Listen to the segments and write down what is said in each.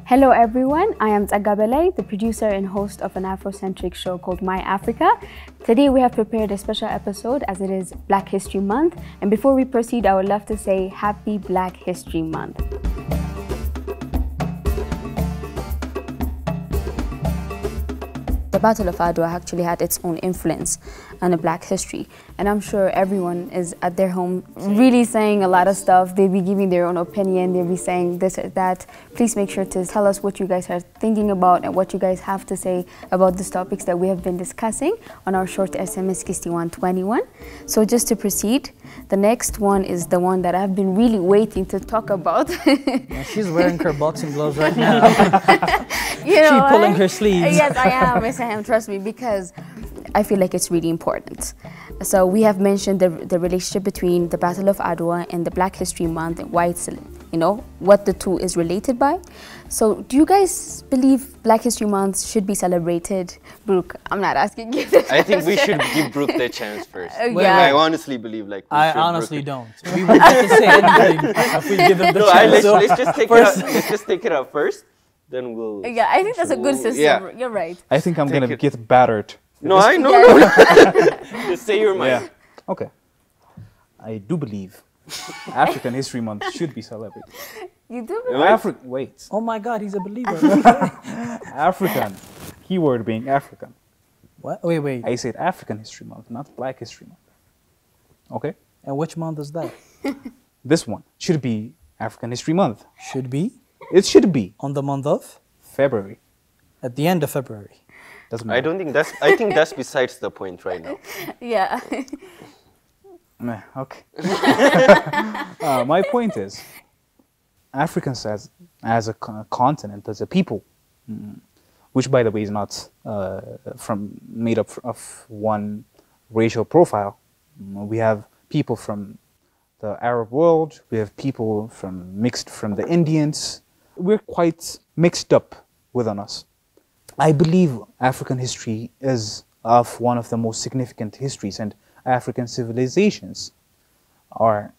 Hello everyone, I am Tsagabele, the producer and host of an Afrocentric show called My Africa. Today we have prepared a special episode as it is Black History Month. And before we proceed, I would love to say Happy Black History Month. The Battle of Adwa actually had its own influence on the Black history. And I'm sure everyone is at their home really saying a lot of stuff. They'll be giving their own opinion. They'll be saying this or that. Please make sure to tell us what you guys are thinking about and what you guys have to say about these topics that we have been discussing on our short SMS 6121. So just to proceed, the next one is the one that I've been really waiting to talk about. Yeah, she's wearing her boxing gloves right now. You know, she's pulling her sleeves. Yes, I am. Yes, I am. Trust me, because I feel like it's really important. So we have mentioned the relationship between the Battle of Adwa and the Black History Month and why it's, you know, what the two is related by. So do you guys believe Black History Month should be celebrated? Brooke, I'm not asking you this I think we should give Brooke the chance first. Yeah. I honestly believe like I honestly don't. We would have to say anything if we give him the chance. Let's just take it out. Let's just take it out first. Then we'll. Yeah, I think that's a good system. Yeah. You're right. I think I'm gonna get battered. No, I know. Yeah. Just say your mind. Yeah. Okay. I do believe African History Month should be celebrated. You do? Wait. Oh my God, he's a believer. African. Keyword being African. What? Wait. I said African History Month, not Black History Month. Okay? And which month is that? This one should be African History Month. Should be? It should be. On the month of? February. At the end of February. Doesn't matter. I don't think that's. I think that's besides the point right now. Yeah. Meh, okay. My point is, Africans as a continent, as a people, which by the way is not made up of one racial profile. We have people from the Arab world. We have people mixed from the Indians. We're quite mixed up within us. I believe African history is of one of the most significant histories, and African civilizations are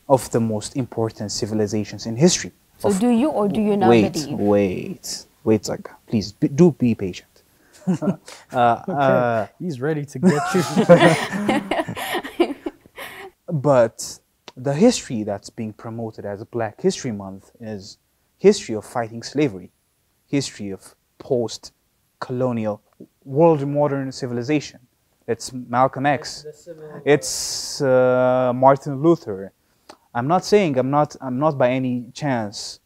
of the most important civilizations in history. So do you or do you not believe? Wait, Zaga. Please, do be patient. Okay. He's ready to get you. But the history that's being promoted as Black History Month is history of fighting slavery, history of post-colonial world modern civilization. It's Malcolm X. It's Martin Luther. I'm not saying I'm not by any chance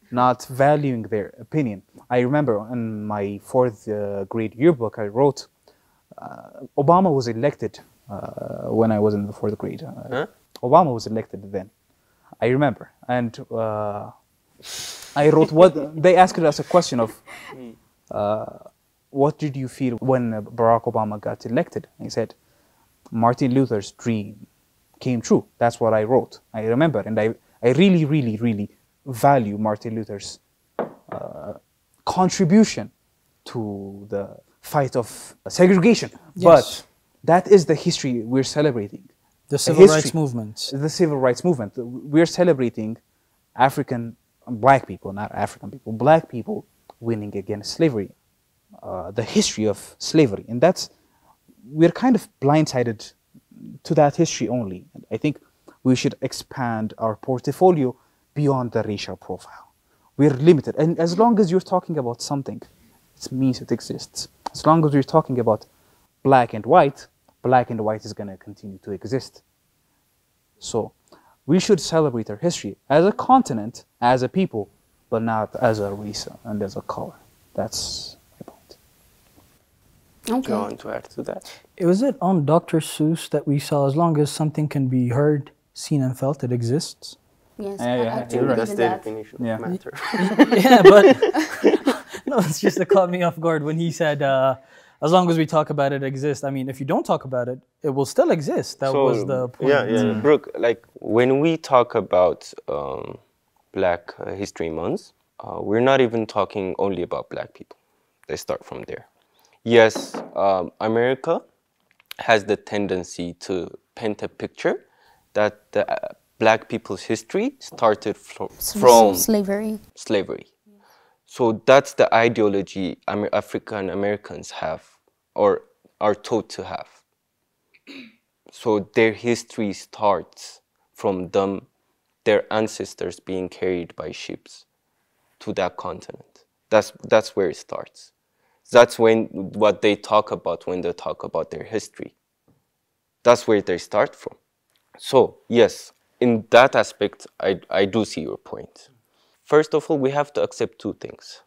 not valuing their opinion. I remember in my fourth grade yearbook I wrote Obama was elected when I was in the fourth grade. Obama was elected then. I remember, and I wrote what they asked us a question of. What did you feel when Barack Obama got elected? He said, Martin Luther's dream came true. That's what I wrote. I remember, and I really, really, really value Martin Luther's contribution to the fight of segregation. Yes. But that is the history we're celebrating. The civil rights movement. The civil rights movement. We're celebrating Black people, not African people, Black people winning against slavery. The history of slavery, and we're kind of blindsided to that history only. And I think we should expand our portfolio beyond the racial profile. We're limited, and as long as you're talking about something, it means it exists. As long as you're talking about black and white is going to continue to exist. So we should celebrate our history as a continent, as a people, but not as a race and as a color. That's Okay. Do you want to add to that? Was it on Dr. Seuss that we saw, as long as something can be heard, seen and felt, it exists? Yes, I think that's the definition of matter. Yeah, but no, it's just to caught me off guard when he said, as long as we talk about it, it exists. I mean, if you don't talk about it, it will still exist. That was the point. Yeah. Brooke, like when we talk about Black History Month, we're not even talking only about Black people. Let's start from there. Yes, America has the tendency to paint a picture that the Black people's history started from slavery. So that's the ideology African Americans have or are taught to have. So their history starts from them, their ancestors being carried by ships to that continent. That's where it starts. That's what they talk about when they talk about their history. That's where they start from. So yes, in that aspect, I do see your point. First of all, we have to accept two things.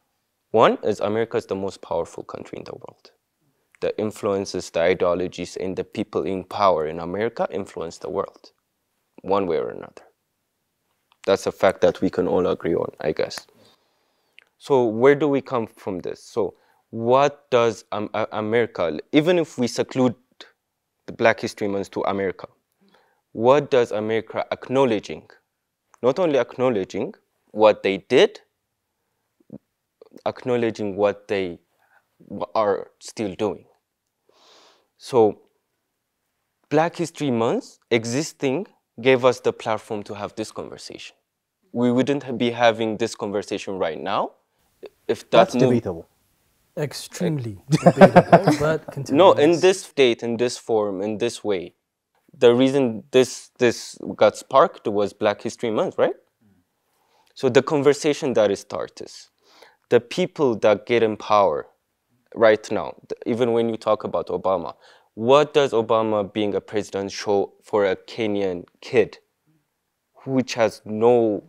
One is America is the most powerful country in the world. The influences, the ideologies, and the people in power in America influence the world, one way or another. That's a fact that we can all agree on, I guess. So where do we come from this? So what does America, even if we seclude the Black History Month to America, what does America acknowledging? Not only acknowledging what they did, acknowledging what they are still doing. So Black History Month existing gave us the platform to have this conversation. We wouldn't be having this conversation right now if That's debatable. Extremely debatable, but continue. No, in this state, in this form, in this way. The reason this got sparked was Black History Month, right? So the conversation that it starts is the people that get in power right now, even when you talk about Obama, what does Obama being a president show for a Kenyan kid which has no,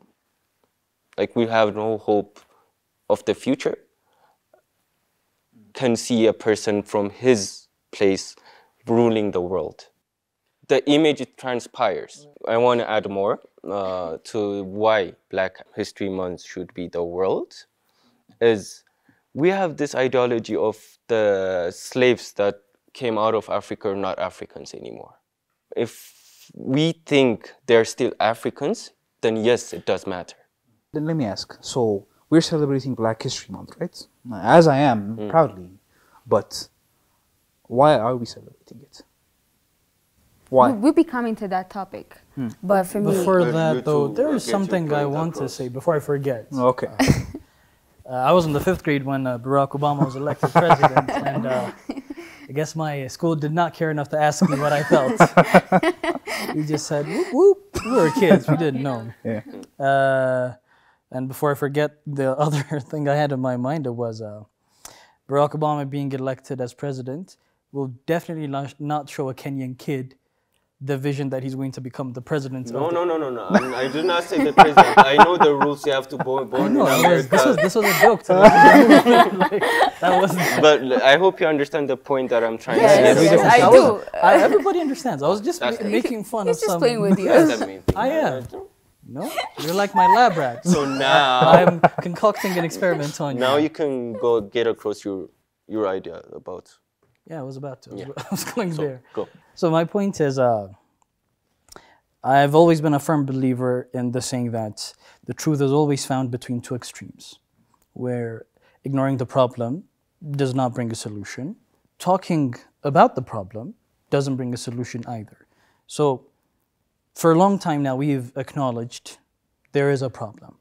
like we have no hope of the future, can see a person from his place ruling the world? The image transpires. I want to add more to why Black History Month should be the world. Is we have this ideology of the slaves that came out of Africa are not Africans anymore. If we think they're still Africans, then yes, it does matter. Then let me ask. So we're celebrating Black History Month, right? As I am, proudly. But why are we celebrating it? Why? We'll be coming to that topic. But for me... Before that, though, there is something I want to say before I forget. Okay. I was in the 5th grade when Barack Obama was elected president, and I guess my school did not care enough to ask me what I felt. We just said, whoop, whoop. We were kids, we didn't know. Yeah. And before I forget, the other thing I had in my mind was Barack Obama being elected as president will definitely not show a Kenyan kid the vision that he's going to become the president. No. I did not say the president. I know the rules. You have to born in America. This was a joke to me. Like, that was. But I hope you understand the point that I'm trying to Yes, say. yes, I do. Everybody understands. I was just making fun of He's just some. playing with you. That's the main thing. I am. No, you're like my lab rat. So now I'm concocting an experiment on you. Now you can go get across your idea about. Yeah, I was about to. Yeah. I was going there. Go. So my point is, I've always been a firm believer in the saying that the truth is always found between two extremes, where ignoring the problem does not bring a solution. Talking about the problem doesn't bring a solution either. So for a long time now, we've acknowledged there is a problem,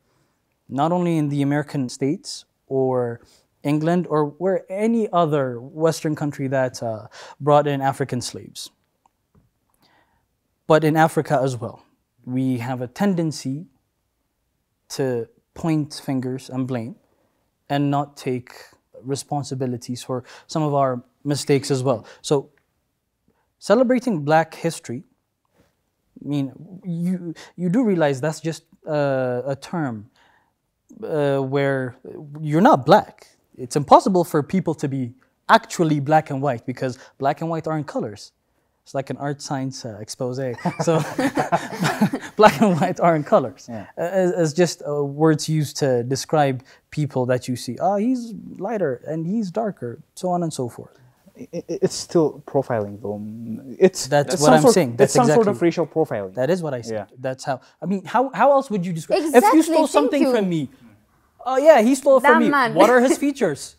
not only in the American states or England or where any other Western country that brought in African slaves, but in Africa as well. We have a tendency to point fingers and blame and not take responsibilities for some of our mistakes as well. So celebrating Black history, I mean, you do realize that's just a term where you're not black. It's impossible for people to be actually black and white because black and white aren't colors. It's like an art science expose. So black and white aren't colors. Yeah. It's just words used to describe people that you see. Oh, he's lighter and he's darker, so on and so forth. It's still profiling, though. That's what I'm saying. That's some sort of racial profiling. That is what I said. Yeah. That's how. I mean, how else would you describe? Exactly, if you stole something from me, oh yeah, he stole from me. Man. What are his features?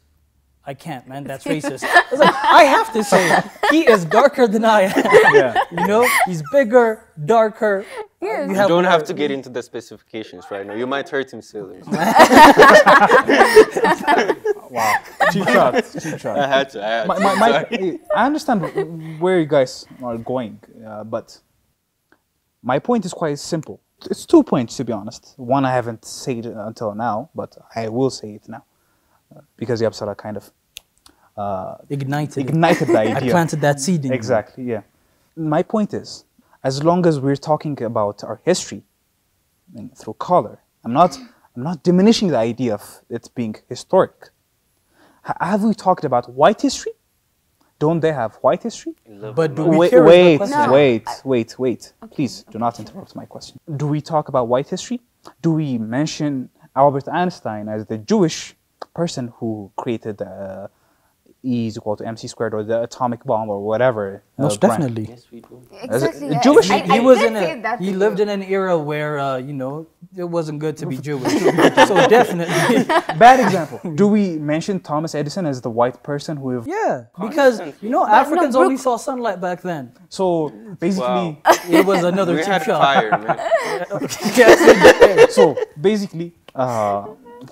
I can't, man. That's racist. I was like, I have to say, he is darker than I am. Yeah. You know, he's bigger, darker. Yes. You don't have to get into the specifications right now. You might hurt him still. Wow, cheap shot, cheap shot. I had to. I understand where you guys are going, but my point is quite simple. It's 2 points, to be honest. One I haven't said until now, but I will say it now because Yapsara kind of Ignited the idea. I planted that seed in you. Exactly, yeah. My point is, as long as we're talking about our history through color, I'm not diminishing the idea of it being historic. Have we talked about white history? Don't they have white history? But do we care about the question? Wait. Please do not interrupt my question. Do we talk about white history? Do we mention Albert Einstein as the Jewish person who created E is equal to MC squared or the atomic bomb or whatever? Most definitely. Yes, we do. Exactly. Yeah. Jewish. He was he lived in an era where you know, it wasn't good to be Jewish. So definitely. Bad example. Do we mention Thomas Edison as the white person who? Yeah, because you know Africans only saw sunlight back then. So basically, It was another We cheap had shot. fire, man. so basically,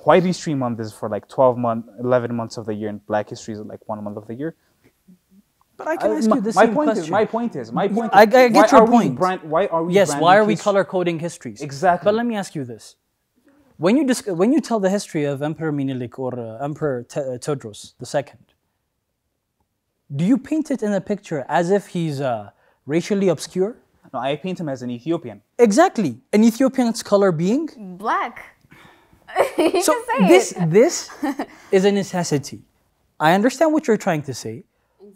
White History Month is for like 11 months of the year, and Black History is like 1 month of the year. But I can ask you the my same point question. my point is, I get your point. Why are we? Yes, why are we branding color coding histories? Exactly. But let me ask you this: when you tell the history of Emperor Menelik or Emperor Tewodros II, do you paint it in a picture as if he's racially obscure? No, I paint him as an Ethiopian. Exactly, an Ethiopian's color being. Black. You So can say this is a necessity. I understand what you're trying to say,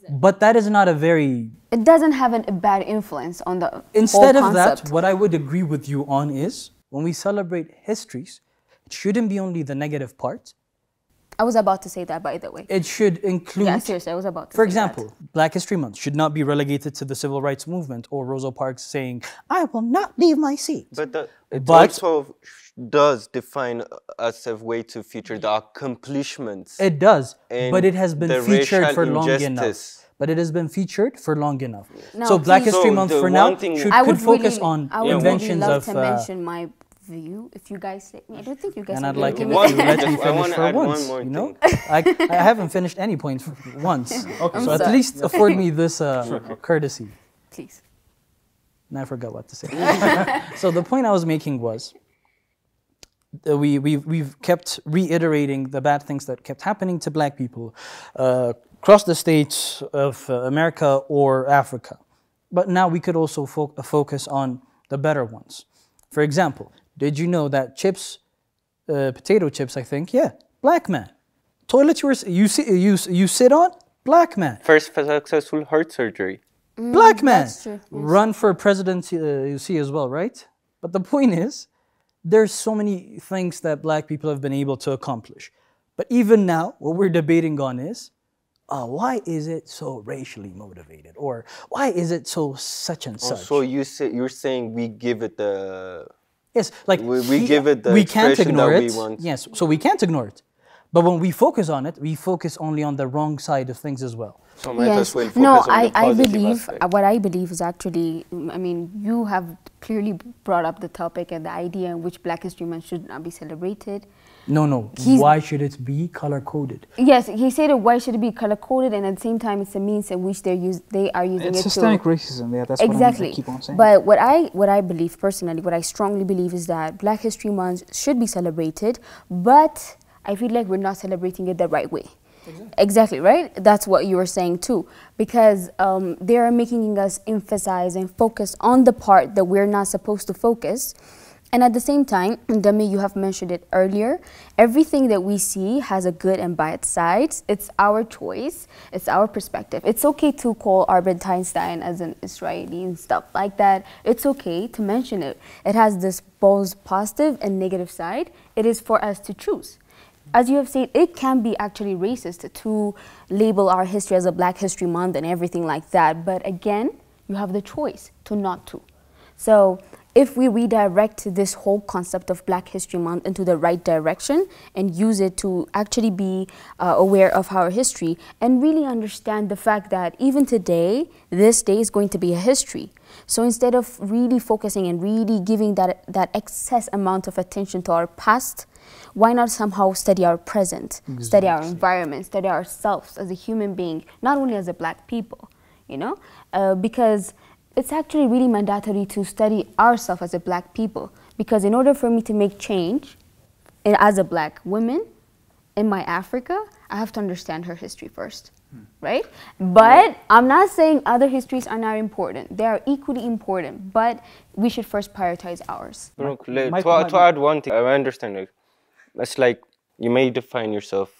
but that is not a very. It doesn't have a bad influence on the Instead whole of concept. that, what I would agree with you on is when we celebrate histories, it shouldn't be only the negative part. I was about to say that, by the way. It should include. Yeah, seriously, I was about to For say example, Black History Month should not be relegated to the civil rights movement or Rosa Parks saying, "I will not leave my seat." But it But- also does define us a way to feature the accomplishments. It does, and but it has been the featured racial for long enough. injustice. But it has been featured for long enough. Now, So Black please- History So Month the for now one thing- could I would focus really, on I would inventions really love of. to mention my view. If you guys let me, I don't think you guys. And are I'd like it gonna if you give me- let me I finish wanna for add one once. more You know, thing. I haven't finished any points once. Okay. So at sorry. least afford me this courtesy. Please. And I forgot what to say. So the point I was making was we've kept reiterating the bad things that kept happening to Black people across the states of America or Africa. But now we could also focus on the better ones. For example, did you know that chips, potato chips, I think, yeah, Black man. Toilet you sit on, Black man. First successful heart surgery. Black man. That's true, yes. Run for president, you see as well, right? But the point is, there's so many things that Black people have been able to accomplish. But even now, what we're debating on is, why is it so racially motivated? Or why is it so such and such? So you're saying we give it the... Yes, like We give it the we can't expression ignore that it. we want. Yes, so we can't ignore it. But when we focus on it, we focus only on the wrong side of things as well. So might as well focus No, on the I positive believe, aspect. what I believe is actually, I mean, you have clearly brought up the topic and the idea in which Black History Month should not be celebrated. No. He's- Why should it be color-coded? Yes, he said why should it be color coded, and at the same time, it's a means in which they are using It's it systemic to racism. Yeah, that's exactly. what I keep on saying. But what I believe personally, what I strongly believe is that Black History Month should be celebrated, but I feel like we're not celebrating it the right way. Exactly, right? That's what you were saying too, because they are making us emphasize and focus on the part that we're not supposed to focus. And at the same time, Demi, you have mentioned it earlier, everything that we see has a good and bad sides. It's our choice. It's our perspective. It's okay to call Albert Einstein as an Israeli and stuff like that. It's okay to mention it. It has this both positive and negative side. It is for us to choose. As you have said, it can be actually racist to label our history as a Black History Month and everything like that. But again, you have the choice to not to. So if we redirect this whole concept of Black History Month into the right direction and use it to actually be aware of our history and really understand the fact that even today, this day is going to be a history. So instead of really focusing and really giving that excess amount of attention to our past, why not somehow study our present, study our environment, study ourselves as a human being, not only as a Black people, you know? Because it's actually really mandatory to study ourselves as a Black people, because in order for me to make change as a Black woman in my Africa, I have to understand her history first, right? But I'm not saying other histories are not important. They are equally important, but we should first prioritize ours. To add one thing, I understand it. It's like you may define yourself,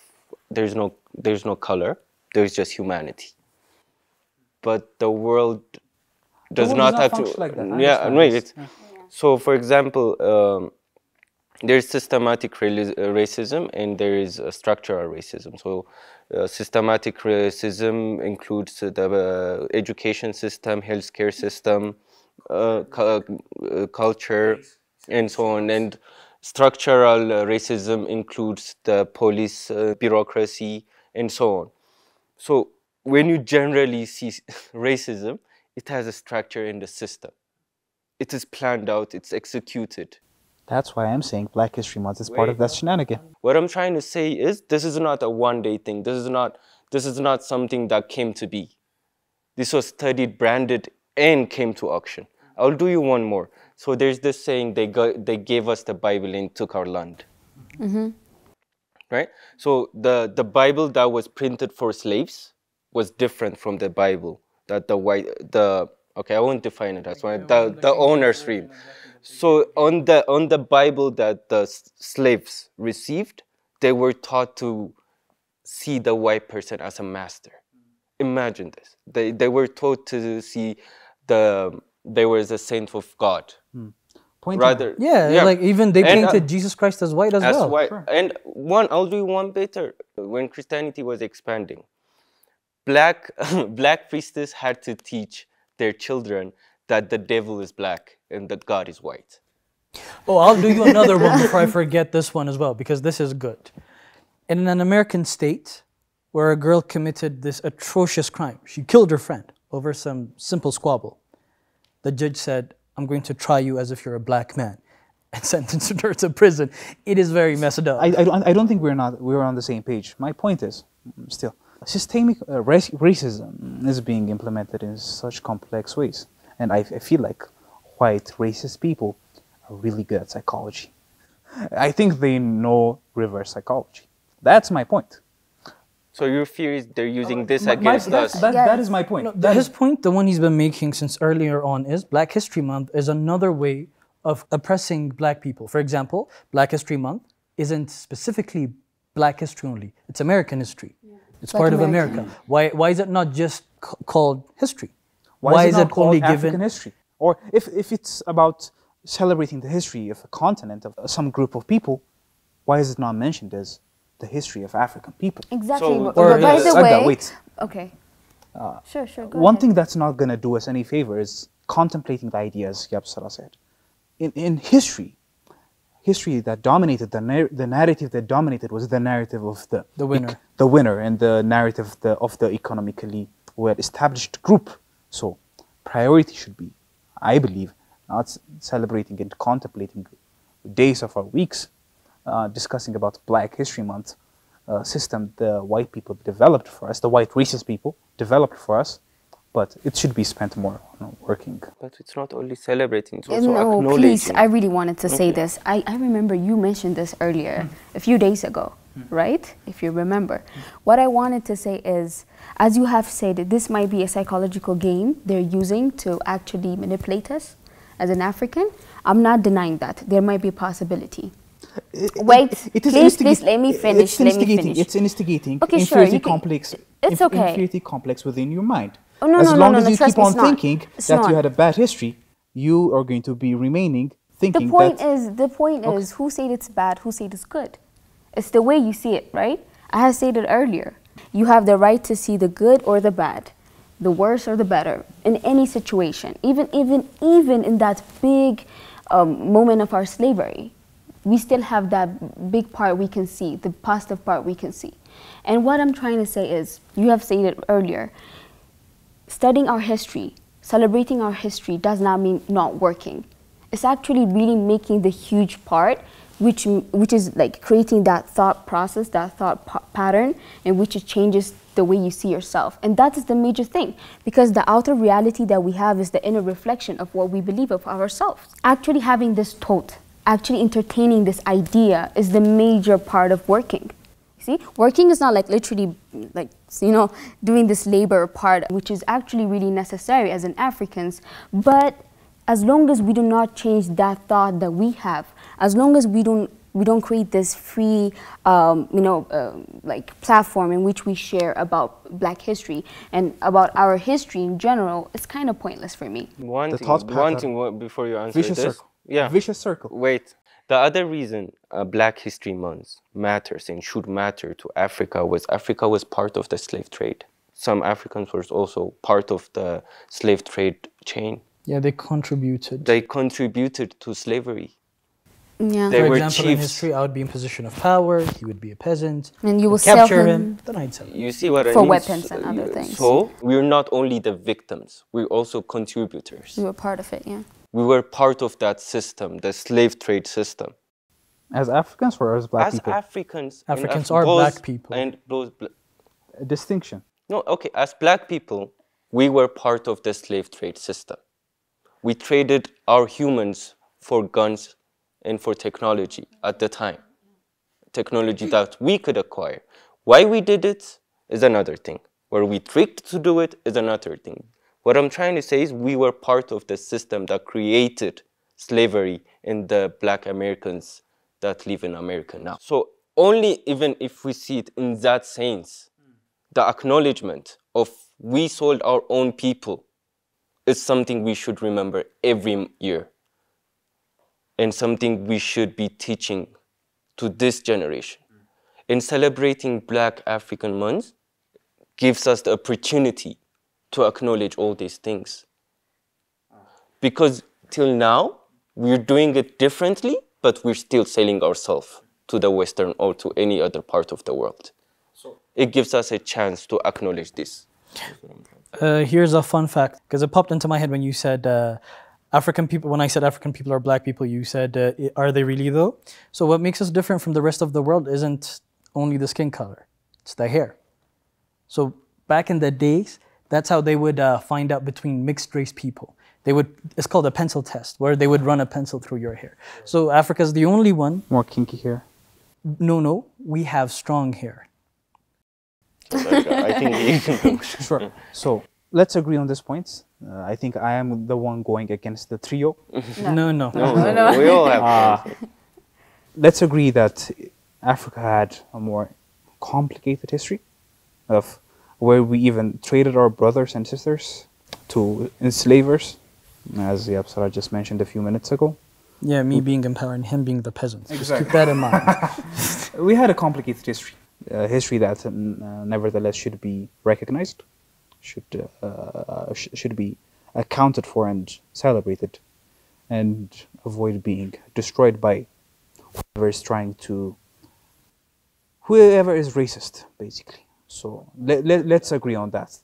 there's no color, there's just humanity. But the world does not have to like that. So for example, there's systematic racism and there is structural racism. So systematic racism includes the education system, healthcare system, culture, and so on. And structural racism includes the police, bureaucracy, and so on. So when you generally see racism, it has a structure in the system. It is planned out, it's executed. That's why I'm saying Black History Month is part of that shenanigan. What I'm trying to say is, this is not a one-day thing. This is not something that came to be. This was studied, branded, and came to auction. I'll do you one more. So there's this saying, they gave us the Bible and took our land. Right? So the Bible that was printed for slaves was different from the Bible that okay, I won't define it as one, the owners read. So on the Bible that the slaves received, they were taught to see the white person as a master. Imagine this. They were taught to see they were the saint of God. Rather, like even they painted Jesus Christ as white as well. White. Sure. And I'll do one better. When Christianity was expanding, black priestess had to teach their children that the devil is black and that God is white. Oh, I'll do you another one before I forget this one as well, because this is good. In an American state where a girl committed this atrocious crime, she killed her friend over some simple squabble. The judge said, "I'm going to try you as if you're a black man," and sentenced her to prison. It is very messed up. I don't think we're on the same page. My point is, still, systemic racism is being implemented in such complex ways. And I feel like white racist people are really good at psychology. I think they know reverse psychology. That's my point. So your fear is they're using this against us? That is my point. No, his point, the one he's been making since earlier on, is Black History Month is another way of oppressing Black people. For example, Black History Month isn't specifically Black history only. It's American history. Yeah. It's part of America. Why is it not just called history? Why is it only given African history? Or if it's about celebrating the history of a continent, of some group of people, why is it not mentioned as the history of African people? Exactly. So, but by the way, wait. Okay. Sure. Go One ahead. thing that's not going to do us any favor is contemplating the ideas Yapsara said. In history that dominated, the narrative that dominated was the narrative of the winner, and the narrative of the economically well-established group. So priority should be, I believe, not celebrating and contemplating days of our weeks, discussing about Black History Month system the white people developed for us, the white racist people developed for us, but it should be spent more on working. But it's not only celebrating, it's also no, acknowledging. please, I really wanted to say this. I remember you mentioned this earlier, a few days ago, right? If you remember. What I wanted to say is, as you have said, this might be a psychological game they're using to actually manipulate us as an African. I'm not denying that. There might be a possibility. Wait, please let me finish. It's instigating okay, inferiority complex. It's okay. Inferiority complex within your mind. Oh, no, as long as you trust keep on me, thinking that you had a bad history, you are going to be remaining thinking the point is, who said it's bad, who said it's good? It's the way you see it, right? I have said it earlier. You have the right to see the good or the bad. the worse or the better, in any situation, even in that big moment of our slavery, we still have that big part we can see, the positive part we can see. And what I'm trying to say is, you have said it earlier, studying our history, celebrating our history does not mean not working. It's actually really making the huge part, which is like creating that thought process, that thought pattern, in which it changes the way you see yourself. And that is the major thing, because the outer reality that we have is the inner reflection of what we believe of ourselves. Actually having this thought, actually entertaining this idea is the major part of working. See, working is not like literally like, you know, doing this labor part, which is actually really necessary as an Africans, but as long as we do not change that thought that we have, as long as we don't create this free, like platform in which we share about Black history and about our history in general, it's kind of pointless for me. One thing before you answer vicious this. circle. Yeah. Vicious circle. Wait. The other reason Black History Month matters and should matter to Africa was part of the slave trade. Some Africans were also part of the slave trade chain. Yeah, they contributed. They contributed to slavery. Yeah. They For were example, in chiefs. history, I would be in position of power, he would be a peasant. And you will capture sell him, then I'd sell him. You see what I for mean? weapons and other things. So, we're not only the victims, we're also contributors. You were part of it, yeah. We were part of that system, the slave trade system. As Africans or as Black As people? Africans, Africans are Black people. And those A distinction. no, okay. As Black people, we were part of the slave trade system. We traded our humans for guns and for technology at the time. Technology that we could acquire. Why we did it is another thing. Were we tricked to do it is another thing. What I'm trying to say is we were part of the system that created slavery in the Black Americans that live in America now. So only even if we see it in that sense, the acknowledgement of we sold our own people is something we should remember every year and something we should be teaching to this generation. And celebrating Black African Month gives us the opportunity to acknowledge all these things. Because till now, we're doing it differently, but we're still selling ourselves to the Western or to any other part of the world. It gives us a chance to acknowledge this. Here's a fun fact, because it popped into my head when you said African people, when I said African people are Black people, you said, are they really though? So what makes us different from the rest of the world isn't only the skin color, it's the hair. So back in the days, that's how they would find out between mixed race people. It's called a pencil test, where they would run a pencil through your hair. So Africa's the only one. More kinky hair. No, we have strong hair. I think Sure. So let's agree on this point. I think I am the one going against the trio. No. no, we all have. Let's agree that Africa had a more complicated history of where we even traded our brothers and sisters to enslavers, as Yapsara just mentioned a few minutes ago. Yeah, me being in power and him being the peasant. Just keep that in mind. We had a complicated history, history that nevertheless should be recognized, should be accounted for and celebrated, and avoid being destroyed by whoever is racist, basically. So let's agree on that.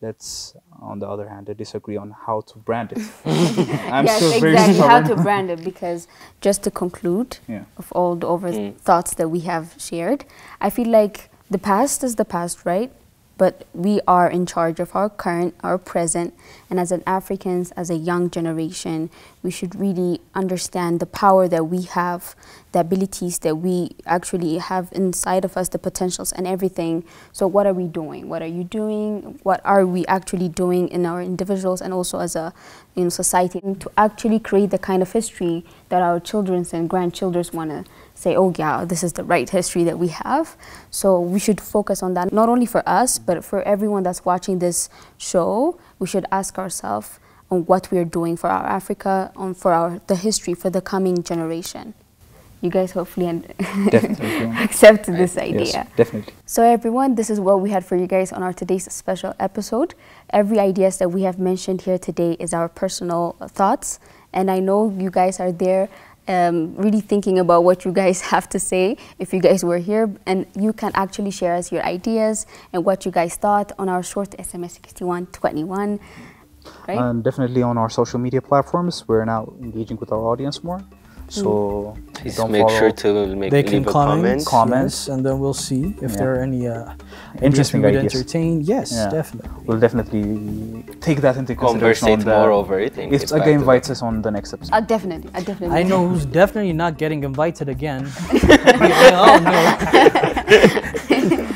Let's, on the other hand, disagree on how to brand it. I'm yes, still very exactly, how stubborn. to brand it, because just to conclude of all the thoughts that we have shared, I feel like the past is the past, right? But we are in charge of our current, our present, and as an Africans, as a young generation, we should really understand the power that we have, the abilities that we actually have inside of us, the potentials and everything. So what are we doing? What are you doing? What are we actually doing in our individuals and also as a society to actually create the kind of history that our children and grandchildren want to say, oh yeah, this is the right history that we have. So we should focus on that, not only for us, but for everyone that's watching this show. We should ask ourselves on what we're doing for our Africa, the history for the coming generation. you guys hopefully Definitely. accept this idea. Yes, definitely. So everyone, this is what we had for you guys on our today's special episode. Every ideas that we have mentioned here today is our personal thoughts, and I know you guys are there really thinking about what you guys have to say if you guys were here, and you can actually share us your ideas and what you guys thought on our short SMS 6121. Right? And definitely on our social media platforms, we're now engaging with our audience more. So Please don't make follow. sure to They leave can a comment. Comments. yes, and then we'll see if there are any Interesting ideas we would ideas. entertain. Yes, Yeah. definitely. We'll definitely take that into consideration. Conversate more over it. And If get back again to invites us on the next episode. Definitely. I know who's definitely not getting invited again. Oh no.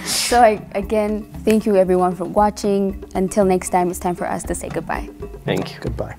So again, thank you everyone for watching. Until next time, it's time for us to say goodbye. Thank you. Goodbye.